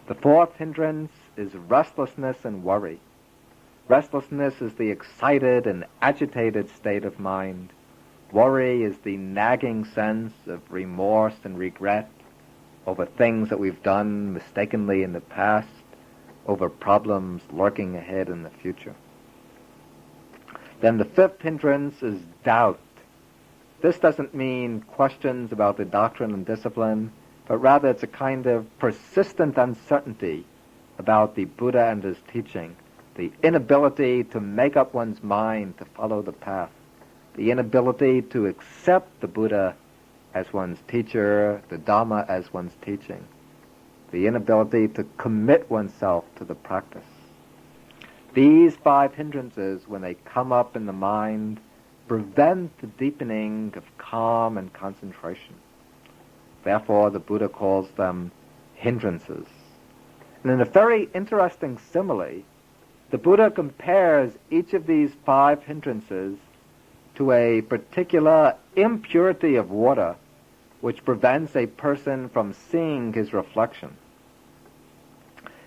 The fourth hindrance is restlessness and worry. Restlessness is the excited and agitated state of mind. Worry is the nagging sense of remorse and regret over things that we've done mistakenly in the past, over problems lurking ahead in the future. Then the fifth hindrance is doubt. This doesn't mean questions about the doctrine and discipline, but rather it's a kind of persistent uncertainty about the Buddha and his teaching, the inability to make up one's mind to follow the path, the inability to accept the Buddha as one's teacher, the Dhamma as one's teaching, the inability to commit oneself to the practice. These five hindrances, when they come up in the mind, prevent the deepening of calm and concentration. Therefore, the Buddha calls them hindrances. And in a very interesting simile, the Buddha compares each of these five hindrances to a particular impurity of water which prevents a person from seeing his reflection.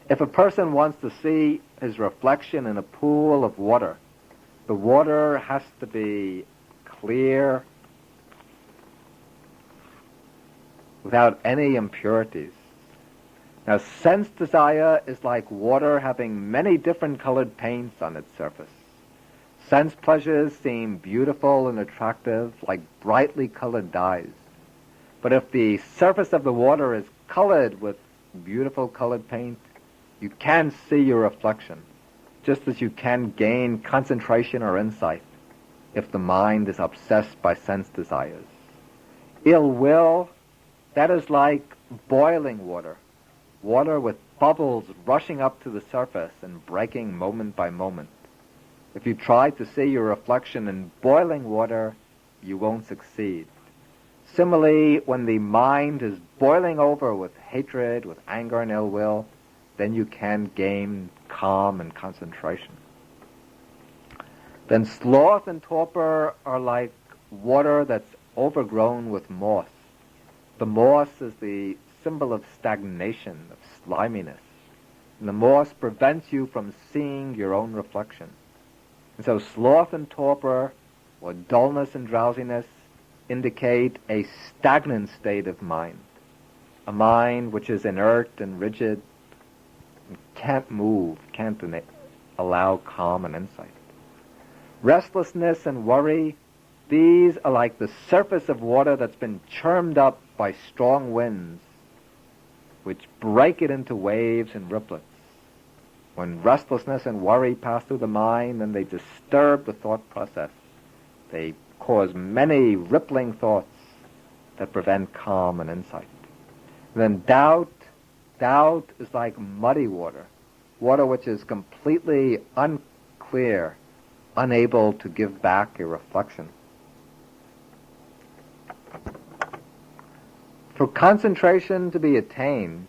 If a person wants to see his reflection in a pool of water, the water has to be clear, without any impurities. Now, sense desire is like water having many different colored paints on its surface. Sense pleasures seem beautiful and attractive, like brightly colored dyes. But if the surface of the water is colored with beautiful colored paint, you can't see your reflection, just as you can gain concentration or insight if the mind is obsessed by sense desires. Ill will, that is like boiling water, water with bubbles rushing up to the surface and breaking moment by moment. If you try to see your reflection in boiling water, you won't succeed. Similarly, when the mind is boiling over with hatred, with anger and ill will, then you can gain calm and concentration. Then sloth and torpor are like water that's overgrown with moss. The moss is the symbol of stagnation, of sliminess. And the moss prevents you from seeing your own reflection. And so sloth and torpor, or dullness and drowsiness, indicate a stagnant state of mind, a mind which is inert and rigid, and can't move, can't allow calm and insight. Restlessness and worry, these are like the surface of water that's been churned up by strong winds, which break it into waves and ripplets. When restlessness and worry pass through the mind, then they disturb the thought process. They cause many rippling thoughts that prevent calm and insight. And then doubt is like muddy water, water which is completely unclear, unable to give back a reflection. For concentration to be attained,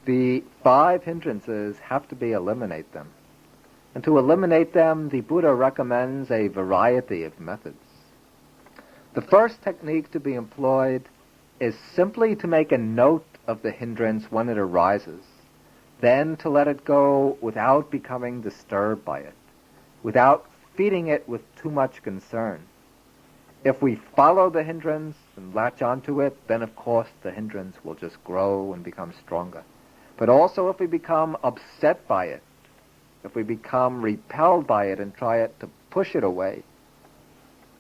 the five hindrances have to be eliminated them. And to eliminate them, the Buddha recommends a variety of methods. The first technique to be employed is simply to make a note of the hindrance when it arises, then to let it go without becoming disturbed by it, without feeding it with too much concern. If we follow the hindrance and latch onto it, then of course the hindrance will just grow and become stronger. But also if we become upset by it, if we become repelled by it and try to push it away,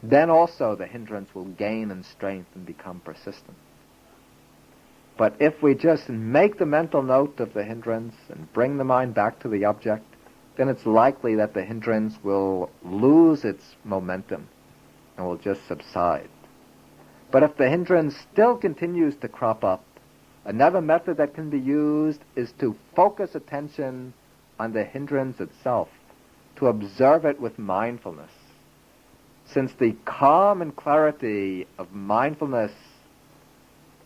then also the hindrance will gain in strength and become persistent. But if we just make the mental note of the hindrance and bring the mind back to the object, then it's likely that the hindrance will lose its momentum and will just subside. But if the hindrance still continues to crop up, another method that can be used is to focus attention on the hindrance itself, to observe it with mindfulness. Since the calm and clarity of mindfulness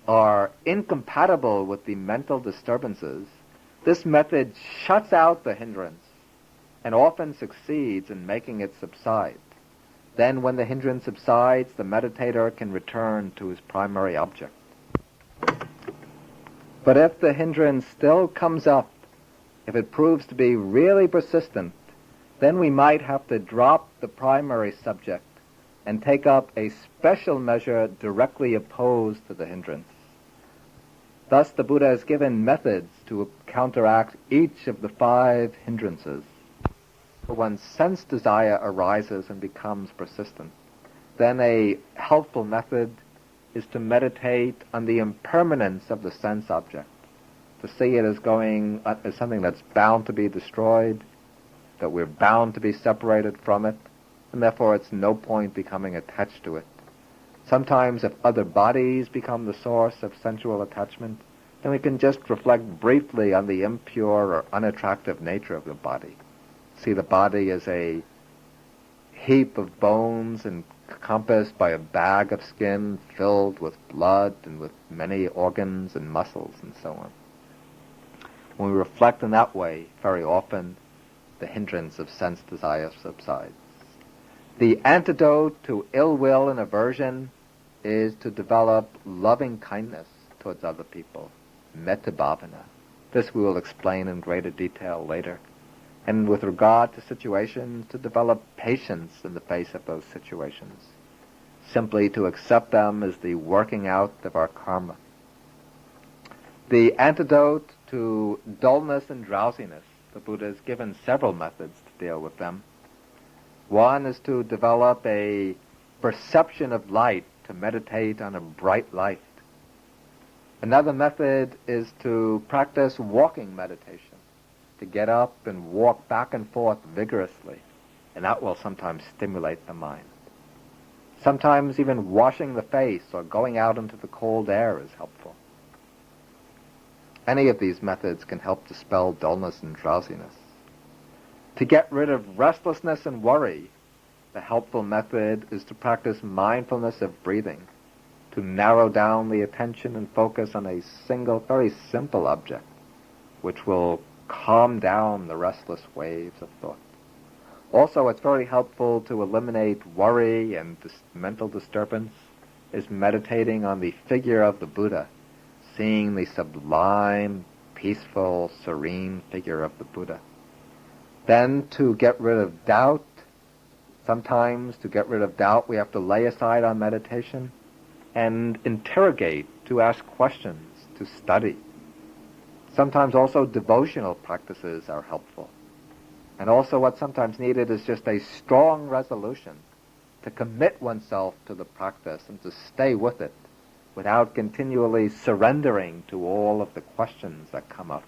are incompatible with the mental disturbances, this method shuts out the hindrance and often succeeds in making it subside. Then when the hindrance subsides, the meditator can return to his primary object. But if the hindrance still comes up, if it proves to be really persistent, then we might have to drop the primary subject and take up a special measure directly opposed to the hindrance. Thus, the Buddha has given methods to counteract each of the 5 hindrances. When sense desire arises and becomes persistent, then a helpful method is to meditate on the impermanence of the sense object, to see it as something that's bound to be destroyed, that we're bound to be separated from it, and therefore it's no point becoming attached to it. Sometimes if other bodies become the source of sensual attachment, then we can just reflect briefly on the impure or unattractive nature of the body. See the body as a heap of bones encompassed by a bag of skin filled with blood and with many organs and muscles and so on. When we reflect in that way, very often the hindrance of sense desire subsides. The antidote to ill will and aversion is to develop loving kindness towards other people, metta bhavana. This we will explain in greater detail later. And with regard to situations, to develop patience in the face of those situations, simply to accept them as the working out of our karma. The antidote to dullness and drowsiness, the Buddha has given several methods to deal with them. One is to develop a perception of light, to meditate on a bright light. Another method is to practice walking meditation, to get up and walk back and forth vigorously, and that will sometimes stimulate the mind. Sometimes even washing the face or going out into the cold air is helpful. Any of these methods can help dispel dullness and drowsiness. To get rid of restlessness and worry, the helpful method is to practice mindfulness of breathing, to narrow down the attention and focus on a single, very simple object, which will calm down the restless waves of thought. Also, it's very helpful to eliminate worry and mental disturbance, is meditating on the figure of the Buddha, seeing the sublime, peaceful, serene figure of the Buddha. Then to get rid of doubt, sometimes to get rid of doubt we have to lay aside our meditation and interrogate, to ask questions, to study. Sometimes also devotional practices are helpful. And also what's sometimes needed is just a strong resolution to commit oneself to the practice and to stay with it without continually surrendering to all of the questions that come up.